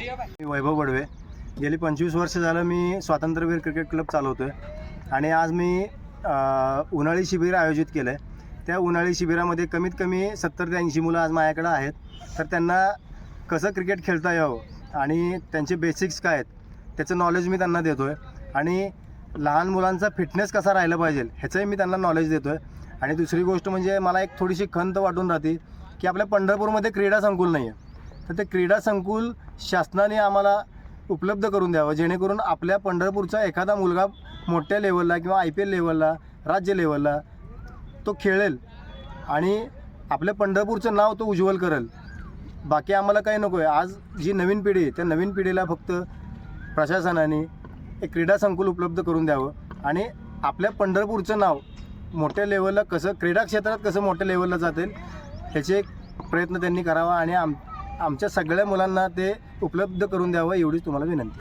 मी वैभव बडवे. गेली 25 वर्ष झालं मी स्वातंत्र्यवीर क्रिकेट क्लब चालवतो आहे आणि आज मी उन्हाळी शिबिर आयोजित केलं आहे. त्या उन्हाळी शिबिरामध्ये कमीत कमी 70 ते 80 मुलं आज माझ्याकडे आहेत. तर त्यांना कसं क्रिकेट खेळता यावं आणि त्यांचे बेसिक्स काय आहेत त्याचं नॉलेज मी त्यांना देतो आहे आणि लहान मुलांचा फिटनेस कसा राहिला पाहिजे ह्याचंही मी त्यांना नॉलेज देतो आहे. आणि दुसरी गोष्ट म्हणजे मला एक थोडीशी खंत वाटून राहते की आपल्या पंढरपूरमध्ये क्रीडा संकुल नाही आहे. तर ते क्रीडा संकुल शासनाने आम्हाला उपलब्ध करून द्यावं, जेणेकरून आपल्या पंढरपूरचा एखादा मुलगा मोठ्या लेवलला किंवा IPL लेवलला, राज्य लेवलला तो खेळेल आणि आपल्या पंढरपूरचं नाव तो उज्ज्वल करेल. बाकी आम्हाला काही नको आहे. आज जी नवीन पिढी आहे त्या नवीन पिढीला फक्त प्रशासनाने एक क्रीडा संकुल उपलब्ध करून द्यावं आणि आपल्या पंढरपूरचं नाव मोठ्या लेवलला कसं क्रीडा क्षेत्रात कसं मोठ्या लेवलला जातील ह्याचे एक प्रयत्न त्यांनी करावा आणि आमच्या सगळ्या मुलांना ते उपलब्ध करून द्यावं एवढीच तुम्हाला विनंती.